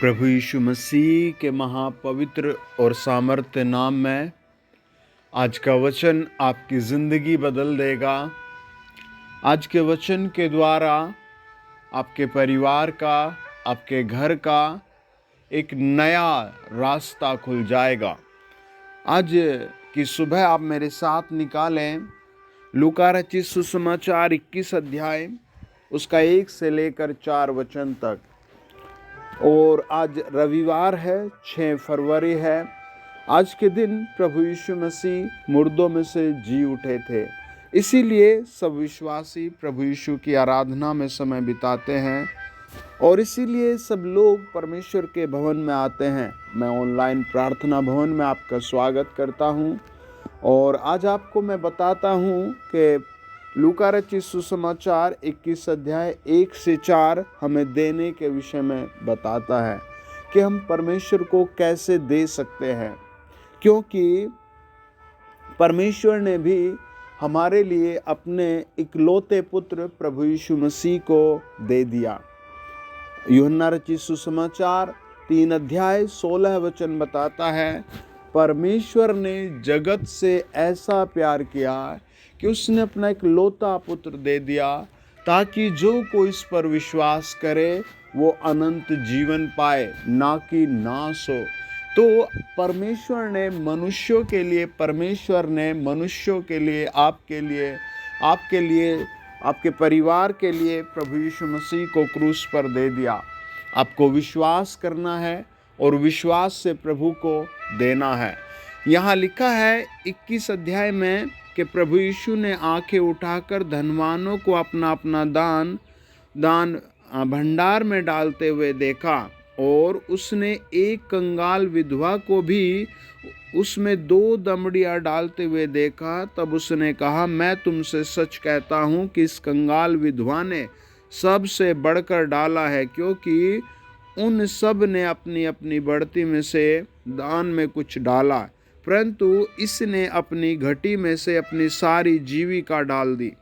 प्रभु यीशु मसीह के महापवित्र और सामर्थ्य नाम में आज का वचन आपकी ज़िंदगी बदल देगा। आज के वचन के द्वारा आपके परिवार का, आपके घर का एक नया रास्ता खुल जाएगा। आज की सुबह आप मेरे साथ निकालें लूका रचित सुसमाचार 21 अध्याय उसका 1 से लेकर 4 वचन तक। और आज रविवार है, 6 फरवरी है। आज के दिन प्रभु यीशु मसीह मुर्दों में से जी उठे थे, इसीलिए सब विश्वासी प्रभु यीशु की आराधना में समय बिताते हैं और इसीलिए सब लोग परमेश्वर के भवन में आते हैं। मैं ऑनलाइन प्रार्थना भवन में आपका स्वागत करता हूं और आज आपको मैं बताता हूं कि लूका रचित सुसमाचार 21 अध्याय 1 से 4 हमें देने के विषय में बताता है कि हम परमेश्वर को कैसे दे सकते हैं, क्योंकि परमेश्वर ने भी हमारे लिए अपने इकलौते पुत्र प्रभु यीशु मसीह को दे दिया। यूहन्ना रचित सुसमाचार 3 अध्याय 16 वचन बताता है, परमेश्वर ने जगत से ऐसा प्यार किया कि उसने अपना इकलौता पुत्र दे दिया ताकि जो कोई इस पर विश्वास करे वो अनंत जीवन पाए, ना कि नाश हो। तो परमेश्वर ने मनुष्यों के लिए, आपके लिए, आपके परिवार के लिए प्रभु यीशु मसीह को क्रूस पर दे दिया। आपको विश्वास करना है और विश्वास से प्रभु को देना है। यहाँ लिखा है 21 अध्याय में कि प्रभु यीशु ने आंखें उठाकर धनवानों को अपना अपना दान भंडार में डालते हुए देखा और उसने एक कंगाल विधवा को भी उसमें 2 दमड़ियाँ डालते हुए देखा। तब उसने कहा, मैं तुमसे सच कहता हूँ कि इस कंगाल विधवा ने सबसे बढ़कर डाला है, क्योंकि उन सब ने अपनी अपनी बढ़ती में से दान में कुछ डाला, परंतु इसने अपनी घटी में से अपनी सारी जीविका डाल दी।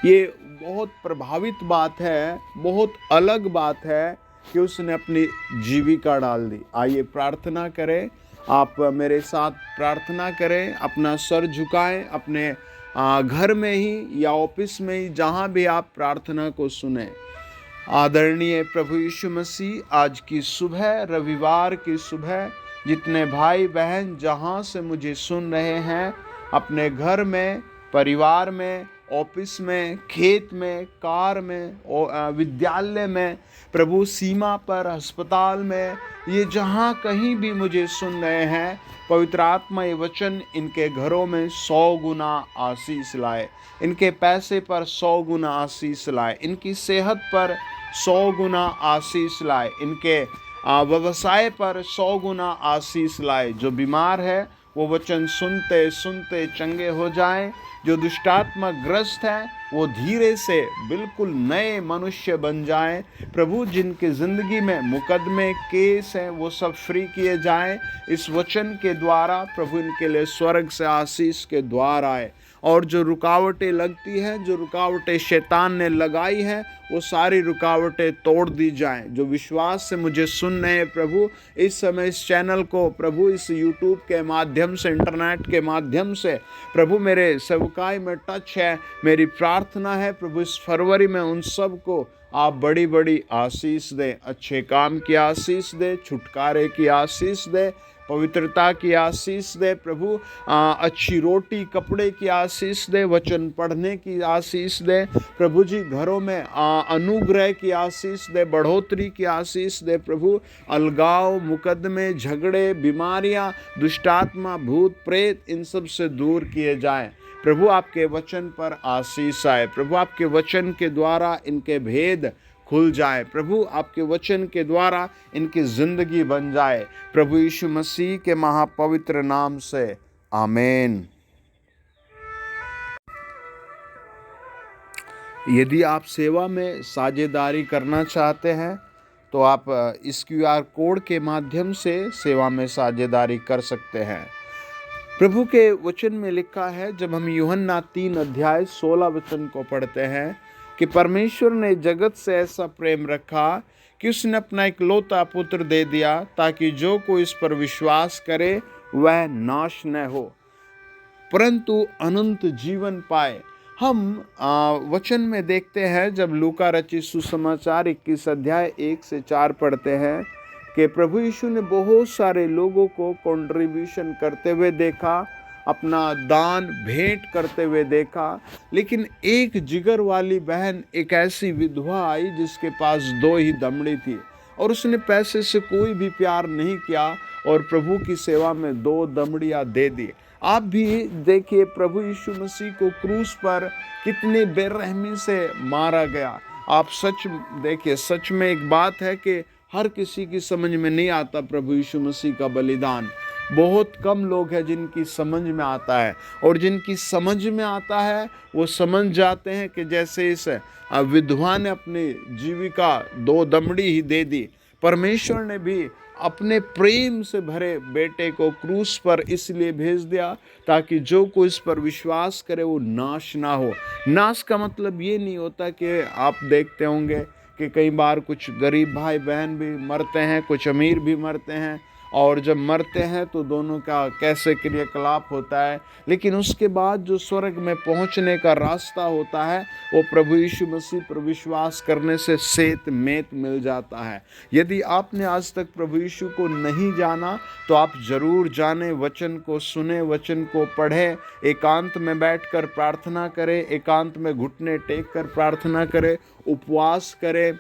ये बहुत प्रभावित बात है, बहुत अलग बात है कि उसने अपनी जीविका डाल दी। आइए प्रार्थना करें, आप मेरे साथ प्रार्थना करें, अपना सर झुकाएं, अपने घर में ही या ऑफिस में ही, जहाँ भी आप प्रार्थना को सुने। आदरणीय प्रभु यीशु मसीह, आज की सुबह, रविवार की सुबह, जितने भाई बहन जहाँ से मुझे सुन रहे हैं, अपने घर में, परिवार में, ऑफिस में, खेत में, कार में, विद्यालय में, प्रभु सीमा पर, अस्पताल में, ये जहाँ कहीं भी मुझे सुन रहे हैं, पवित्र आत्मा ये वचन इनके घरों में 100 गुना आशीष लाए, इनके पैसे पर 100 गुना आशीष लाए, इनकी सेहत पर 100 गुना आशीष लाए, इनके व्यवसाय पर 100 गुना आशीष लाए। जो बीमार है वो वचन सुनते सुनते चंगे हो जाएं, जो दुष्टात्मा ग्रस्त है वो धीरे से बिल्कुल नए मनुष्य बन जाएं। प्रभु जिनके ज़िंदगी में मुकदमे, केस हैं, वो सब फ्री किए जाएं इस वचन के द्वारा। प्रभु इनके लिए स्वर्ग से आशीष के द्वार आए और जो रुकावटें लगती हैं, जो रुकावटें शैतान ने लगाई हैं, वो सारी रुकावटें तोड़ दी जाएं। जो विश्वास से मुझे सुन रहे हैं प्रभु, इस समय इस चैनल को प्रभु, इस यूट्यूब के माध्यम से, इंटरनेट के माध्यम से प्रभु मेरे सेवकाई में टच है। मेरी प्रार्थना है प्रभु इस फरवरी में उन सब को आप बड़ी बड़ी आशीष दें, अच्छे काम की आशीष दें, छुटकारे की आशीष दें, पवित्रता की आशीष दे प्रभु, अच्छी रोटी कपड़े की आशीष दे, वचन पढ़ने की आशीष दे प्रभु जी, घरों में अनुग्रह की आशीष दे, बढ़ोतरी की आशीष दे प्रभु, अलगाव, मुकदमे, झगड़े, बीमारियां, दुष्टात्मा, भूत प्रेत, इन सब से दूर किए जाएं। प्रभु आपके वचन पर आशीष आए, प्रभु आपके वचन के द्वारा इनके भेद खुल जाए, प्रभु आपके वचन के द्वारा इनकी जिंदगी बन जाए, प्रभु यीशु मसीह के महापवित्र नाम से आमीन। यदि आप सेवा में साझेदारी करना चाहते हैं तो आप इस QR कोड के माध्यम से सेवा में साझेदारी कर सकते हैं। प्रभु के वचन में लिखा है, जब हम यूहन्ना 3 अध्याय 16 वचन को पढ़ते हैं कि परमेश्वर ने जगत से ऐसा प्रेम रखा कि उसने अपना इकलौता पुत्र दे दिया, ताकि जो कोई इस पर विश्वास करे वह नाश न हो परंतु अनंत जीवन पाए। हम वचन में देखते हैं, जब लूका रचित सुसमाचार 21 अध्याय 1 से 4 पढ़ते हैं कि प्रभु यीशु ने बहुत सारे लोगों को कंट्रीब्यूशन करते हुए देखा, अपना दान भेंट करते हुए देखा, लेकिन एक जिगर वाली बहन, एक ऐसी विधवा आई जिसके पास 2 ही दमड़ी थी और उसने पैसे से कोई भी प्यार नहीं किया और प्रभु की सेवा में 2 दमड़ियां दे दी। आप भी देखिए प्रभु यीशु मसीह को क्रूस पर कितनी बेरहमी से मारा गया। आप सच देखिए, सच में एक बात है कि हर किसी की समझ में नहीं आता प्रभु यीशु मसीह का बलिदान। बहुत कम लोग हैं जिनकी समझ में आता है, और जिनकी समझ में आता है वो समझ जाते हैं कि जैसे इस विधवा ने अपनी जीविका 2 दमड़ी ही दे दी, परमेश्वर ने भी अपने प्रेम से भरे बेटे को क्रूस पर इसलिए भेज दिया ताकि जो कोई इस पर विश्वास करे वो नाश ना हो। नाश का मतलब ये नहीं होता कि आप देखते होंगे कि कई बार कुछ गरीब भाई बहन भी मरते हैं, कुछ अमीर भी मरते हैं, और जब मरते हैं तो दोनों का कैसे क्रियाकलाप होता है, लेकिन उसके बाद जो स्वर्ग में पहुंचने का रास्ता होता है वो प्रभु यीशु मसीह पर विश्वास करने से सेत मेत मिल जाता है। यदि आपने आज तक प्रभु यीशु को नहीं जाना तो आप जरूर जाने, वचन को सुने, वचन को पढ़े, एकांत में बैठकर प्रार्थना करें, एकांत में घुटने टेक कर प्रार्थना करें, उपवास करें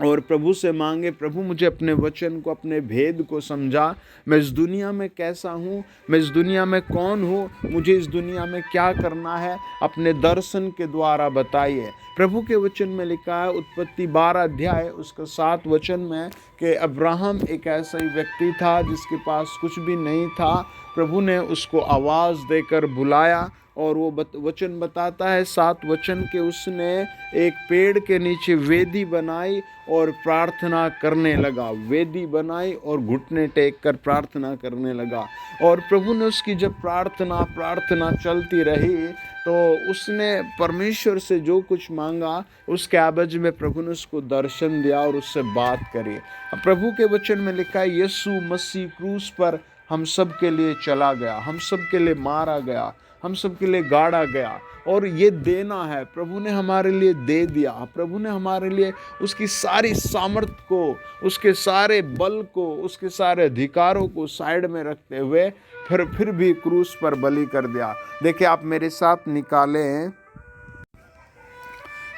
और प्रभु से मांगे, प्रभु मुझे अपने वचन को, अपने भेद को समझा। मैं इस दुनिया में कैसा हूँ, मैं इस दुनिया में कौन हूँ, मुझे इस दुनिया में क्या करना है, अपने दर्शन के द्वारा बताइए। प्रभु के वचन में लिखा है, उत्पत्ति 12 अध्याय उसका 7 वचन में, कि अब्राहम एक ऐसा ही व्यक्ति था जिसके पास कुछ भी नहीं था। प्रभु ने उसको आवाज़ देकर बुलाया और वो वचन बताता है 7 वचन के, उसने एक पेड़ के नीचे वेदी बनाई और प्रार्थना करने लगा। वेदी बनाई और घुटने टेक कर प्रार्थना करने लगा, और प्रभु ने उसकी जब प्रार्थना चलती रही तो उसने परमेश्वर से जो कुछ मांगा उसके एवज में प्रभु ने उसको दर्शन दिया और उससे बात करी। अब प्रभु के वचन में लिखा है, यीशु मसीह क्रूस पर हम सब के लिए चला गया, हम सब के लिए मारा गया, हम सब के लिए गाड़ा गया, और ये देना है प्रभु ने हमारे लिए दे दिया। प्रभु ने हमारे लिए उसकी सारी सामर्थ को, उसके सारे बल को, उसके सारे अधिकारों को साइड में रखते हुए फिर भी क्रूस पर बलि कर दिया। देखिए आप मेरे साथ निकालें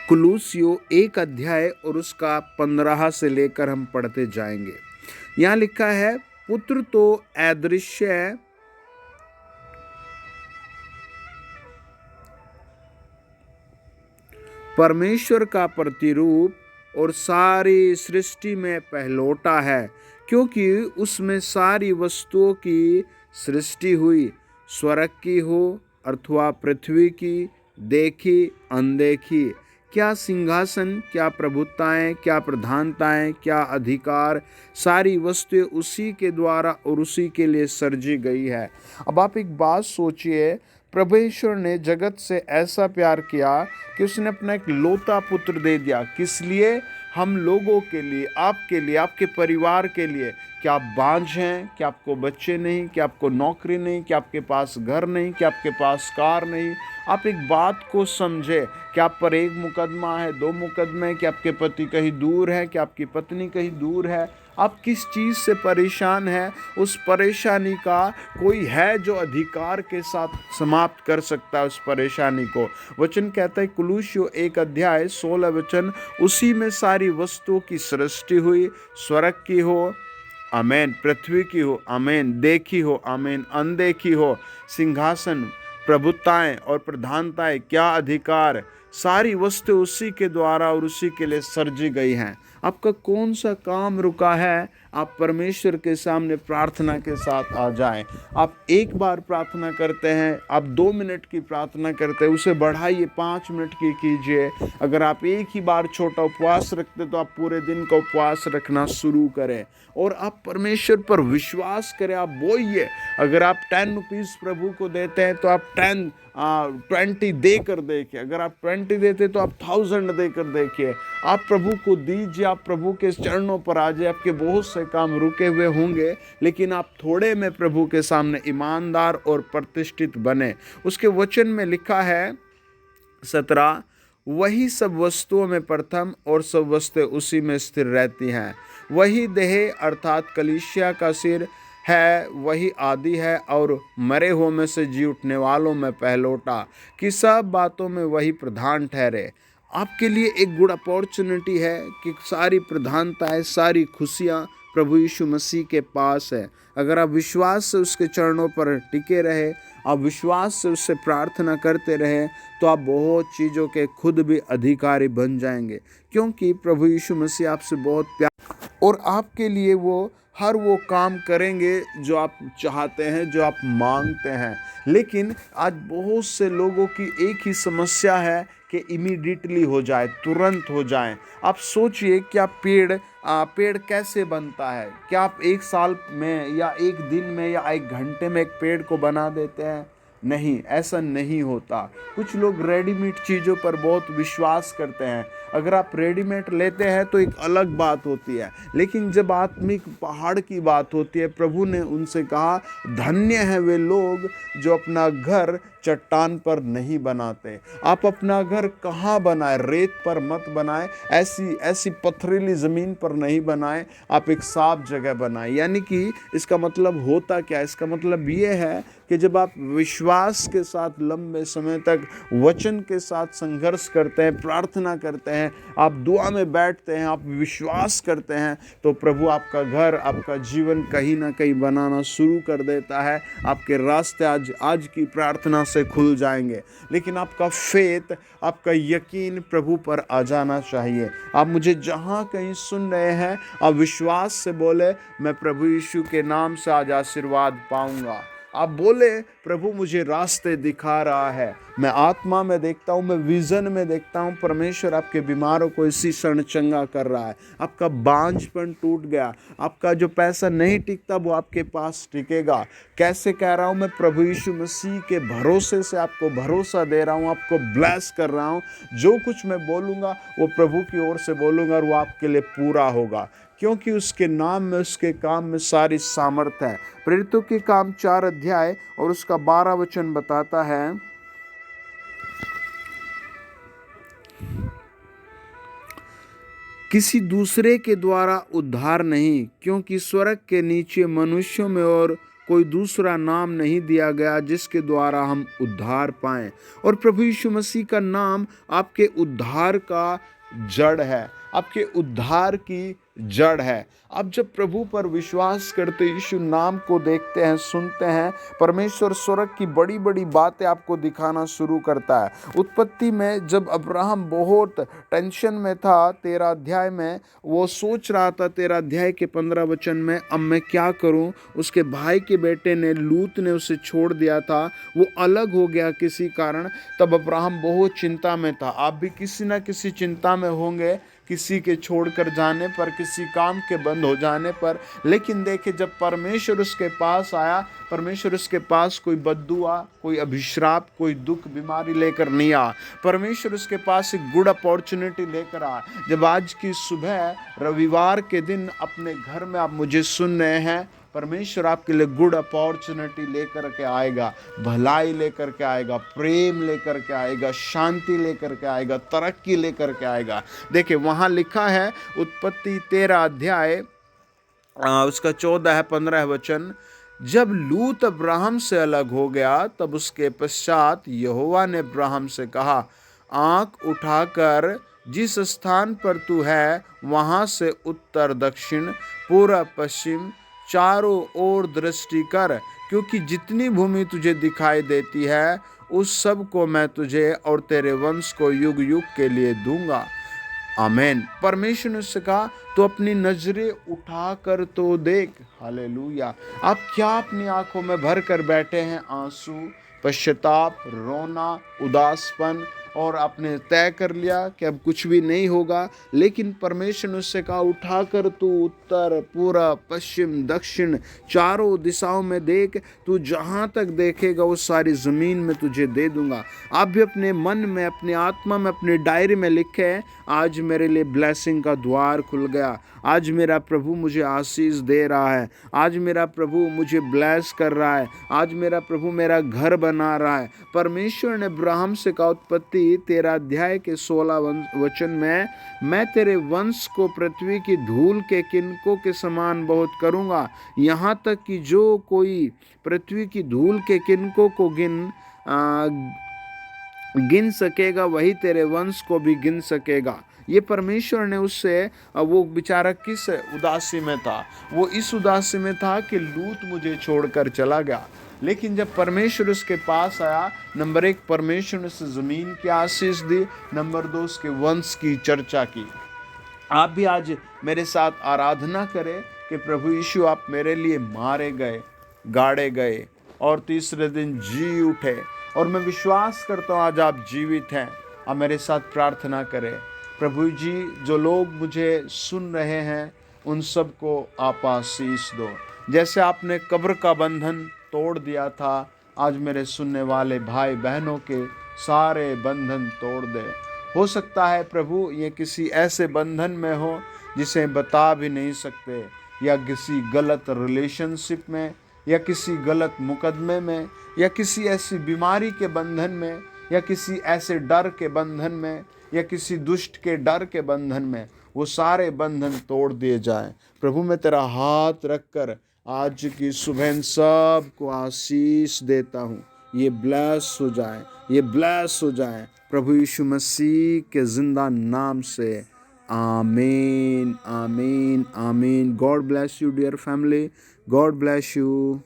कुलूसियों 1 अध्याय और उसका 15 से लेकर हम पढ़ते जाएंगे। यहाँ लिखा है, पुत्र तो अदृश्य परमेश्वर का प्रतिरूप और सारी सृष्टि में पहलौठा है, क्योंकि उसमें सारी वस्तुओं की सृष्टि हुई, स्वर्ग की हो अथवा पृथ्वी की, देखी अनदेखी। क्या सिंहासन, क्या प्रभुताएं, क्या प्रधानताएं, क्या अधिकार, सारी वस्तुएं उसी के द्वारा और उसी के लिए सर्जी गई है। अब आप एक बात सोचिए, परमेश्वर ने जगत से ऐसा प्यार किया कि उसने अपना एक लौता पुत्र दे दिया। किस लिए? हम लोगों के लिए, आपके लिए, आपके परिवार के लिए। क्या आप बांझ हैं? क्या आपको बच्चे नहीं? क्या आपको नौकरी नहीं? क्या आपके पास घर नहीं? क्या आपके पास कार नहीं? आप एक बात को समझे, क्या आप पर 1 मुकदमा है, 2 मुकदमे, क्या आपके पति कहीं दूर है, क्या आपकी पत्नी कहीं दूर है? आप किस चीज़ से परेशान हैं? उस परेशानी का कोई है जो अधिकार के साथ समाप्त कर सकता है उस परेशानी को। वचन कहता है कुलूसियों 1 अध्याय 16 वचन, उसी में सारी वस्तुओं की सृष्टि हुई, स्वर्ग की हो आमीन, पृथ्वी की हो आमीन, देखी हो आमीन, अनदेखी हो, सिंहासन, प्रभुताएं और प्रधानताएं, क्या अधिकार, सारी वस्तु उसी के द्वारा और उसी के लिए सर्जी गई हैं। आपका कौन सा काम रुका है? आप परमेश्वर के सामने प्रार्थना के साथ आ जाएं। आप एक बार प्रार्थना करते हैं, आप 2 मिनट की प्रार्थना करते हैं, उसे बढ़ाइए 5 मिनट की कीजिए। अगर आप एक ही बार छोटा उपवास रखते तो आप पूरे दिन का उपवास रखना शुरू करें और आप परमेश्वर पर विश्वास करें। आप बोइए, अगर आप 10 रुपीज़ प्रभु को देते हैं तो आप 20 देकर देखिए, अगर आप 20 देते तो आप 1000 देकर देखिए। आप प्रभु को दीजिए, आप प्रभु के चरणों पर आ जाए। आपके बहुत से काम रुके हुए होंगे, लेकिन आप थोड़े में प्रभु के सामने ईमानदार और प्रतिष्ठित बने। उसके वचन में लिखा है 17, वही सब वस्तुओं में प्रथम और सब वस्तुएं उसी में स्थिर रहती हैं। वही देह अर्थात कलीसिया का सिर है, वही आदि है और मरे हुओं में से जी उठने वालों में पहलौठा, कि सब बातों में वही प्रधान ठहरे। आपके लिए एक गुड अपॉर्चुनिटी है कि सारी प्रधानताएं, सारी खुशियां प्रभु यीशु मसीह के पास है। अगर आप विश्वास से उसके चरणों पर टिके रहे, आप विश्वास से उससे प्रार्थना करते रहे, तो आप बहुत चीज़ों के खुद भी अधिकारी बन जाएंगे, क्योंकि प्रभु यीशु मसीह आपसे बहुत प्यार और आपके लिए वो हर वो काम करेंगे जो आप चाहते हैं, जो आप मांगते हैं। लेकिन आज बहुत से लोगों की एक ही समस्या है कि इमीडिएटली हो जाए, तुरंत हो जाए। आप सोचिए, क्या पेड़ कैसे बनता है? क्या आप एक साल में या एक दिन में या एक घंटे में एक पेड़ को बना देते हैं? नहीं, ऐसा नहीं होता। कुछ लोग रेडीमेड चीज़ों पर बहुत विश्वास करते हैं। अगर आप रेडीमेड लेते हैं तो एक अलग बात होती है, लेकिन जब आत्मिक पहाड़ की बात होती है, प्रभु ने उनसे कहा, धन्य है वे लोग जो अपना घर चट्टान पर नहीं बनाते। आप अपना घर कहाँ बनाए? रेत पर मत बनाए, ऐसी पथरीली ज़मीन पर नहीं बनाए, आप एक साफ जगह बनाए। यानी कि इसका मतलब होता क्या? इसका मतलब ये है कि जब आप विश्वास के साथ लंबे समय तक वचन के साथ संघर्ष करते हैं, प्रार्थना करते हैं, आप दुआ में बैठते हैं, आप विश्वास करते हैं, तो प्रभु आपका घर, आपका जीवन कहीं ना कहीं बनाना शुरू कर देता है। आपके रास्ते आज की प्रार्थना से खुल जाएंगे। लेकिन आपका फेथ, आपका यकीन प्रभु पर आ जाना चाहिए। आप मुझे जहाँ कहीं सुन रहे हैं, आप विश्वास से बोले, मैं प्रभु यीशु के नाम से आज आशीर्वाद पाऊंगा। आप बोले, प्रभु मुझे रास्ते दिखा रहा है, मैं आत्मा में देखता हूँ, मैं विजन में देखता हूँ, परमेश्वर आपके बीमारों को इसी क्षण चंगा कर रहा है। आपका बांझपन टूट गया, आपका जो पैसा नहीं टिकता वो आपके पास टिकेगा। कैसे कह रहा हूँ? मैं प्रभु यीशु मसीह के भरोसे से आपको भरोसा दे रहा हूँ, आपको ब्लेस कर रहा हूँ। जो कुछ मैं बोलूँगा वो प्रभु की ओर से बोलूँगा और वो आपके लिए पूरा होगा, क्योंकि उसके नाम में, उसके काम में सारी सामर्थ्य है। प्रेरितों के काम 4 अध्याय और उसका 12 वचन बताता है, किसी दूसरे के द्वारा उद्धार नहीं, क्योंकि स्वर्ग के नीचे मनुष्यों में और कोई दूसरा नाम नहीं दिया गया जिसके द्वारा हम उद्धार पाएं। और प्रभु यीशु मसीह का नाम आपके उद्धार का जड़ है, आपके उद्धार की जड़ है। आप जब प्रभु पर विश्वास करते, यीशु नाम को देखते हैं, सुनते हैं, परमेश्वर स्वर्ग की बड़ी बड़ी बातें आपको दिखाना शुरू करता है। उत्पत्ति में जब अब्राहम बहुत टेंशन में था, 13 अध्याय में, वो सोच रहा था 13 अध्याय के 15 वचन में, अब मैं क्या करूं? उसके भाई के बेटे ने, लूत ने उसे छोड़ दिया था, वो अलग हो गया किसी कारण। तब अब्राहम बहुत चिंता में था। आप भी किसी ना किसी चिंता में होंगे, किसी के छोड़कर जाने पर, किसी काम के बंद हो जाने पर। लेकिन देखिए, जब परमेश्वर उसके पास आया, परमेश्वर उसके पास कोई बद्दुआ, कोई अभिश्राप, कोई दुख, बीमारी लेकर नहीं आया। परमेश्वर उसके पास एक गुड अपॉर्चुनिटी लेकर आया। जब आज की सुबह रविवार के दिन अपने घर में आप मुझे सुन रहे हैं, परमेश्वर आपके लिए गुड अपॉर्चुनिटी लेकर के आएगा, भलाई लेकर के आएगा, प्रेम लेकर के आएगा, शांति लेकर के आएगा, तरक्की लेकर के आएगा। देखिए, वहाँ लिखा है उत्पत्ति 13 अध्याय उसका 14-15 वचन, जब लूत अब्राहम से अलग हो गया, तब उसके पश्चात यहोवा ने अब्राहम से कहा, आँख उठाकर जिस स्थान पर तू है वहाँ से उत्तर, दक्षिण, पूर्व, पश्चिम चारों ओर दृष्टि कर, क्योंकि जितनी भूमि तुझे दिखाई देती है उस सब को मैं तुझे और तेरे वंश को युग युग के लिए दूंगा। आमीन। परमेश्वर ने उससे कहा, तो अपनी नजरें उठाकर तो देख। हालेलुया। आप क्या अपनी आंखों में भर कर बैठे हैं? आंसू, पश्चाताप, रोना, उदासपन, और आपने तय कर लिया कि अब कुछ भी नहीं होगा, लेकिन परमेश्वर ने उससे कहा, उठाकर तू उत्तर, पूरब, पश्चिम, दक्षिण, चारों दिशाओं में देख, तू जहाँ तक देखेगा उस सारी ज़मीन में तुझे दे दूंगा। आप भी अपने मन में, अपनी आत्मा में, अपनी डायरी में लिखे, आज मेरे लिए ब्लेसिंग का द्वार खुल गया, आज मेरा प्रभु मुझे आशीष दे रहा है, आज मेरा प्रभु मुझे ब्लेस कर रहा है, आज मेरा प्रभु मेरा घर बना रहा है। परमेश्वर ने अब्राहम से कहा, उत्पत्ति 13 अध्याय के 16 वचन में, मैं तेरे वंश को पृथ्वी की धूल के किनकों के समान बहुत करूँगा, यहाँ तक कि जो कोई पृथ्वी की धूल के किनकों को गिन सकेगा वही तेरे वंश को भी गिन सकेगा। ये परमेश्वर ने उससे, वो बेचारा किस उदासी में था, वो इस उदासी में था कि लूत मुझे छोड़कर चला गया। लेकिन जब परमेश्वर उसके पास आया, नंबर 1 परमेश्वर ने उसे ज़मीन की आशीष दी, नंबर 2 उसके वंश की चर्चा की। आप भी आज मेरे साथ आराधना करें कि प्रभु यीशु आप मेरे लिए मारे गए, गाड़े गए और तीसरे दिन जी उठे, और मैं विश्वास करता हूँ आज आप जीवित हैं। आप मेरे साथ प्रार्थना करें। प्रभु जी, जो लोग मुझे सुन रहे हैं उन सबको आप आशीष दो। जैसे आपने कब्र का बंधन तोड़ दिया था, आज मेरे सुनने वाले भाई बहनों के सारे बंधन तोड़ दे। हो सकता है प्रभु ये किसी ऐसे बंधन में हो जिसे बता भी नहीं सकते, या किसी गलत रिलेशनशिप में, या किसी गलत मुकदमे में, या किसी ऐसी बीमारी के बंधन में, या किसी ऐसे डर के बंधन में, या किसी दुष्ट के डर के बंधन में, वो सारे बंधन तोड़ दिए जाएं। प्रभु मैं तेरा हाथ रखकर आज की सुबह इन सब को आशीष देता हूँ। ये ब्लेस हो जाए, ये ब्लेस हो जाए प्रभु यीशु मसीह के जिंदा नाम से। आमीन, आमीन, आमीन। God bless you dear family. God bless you.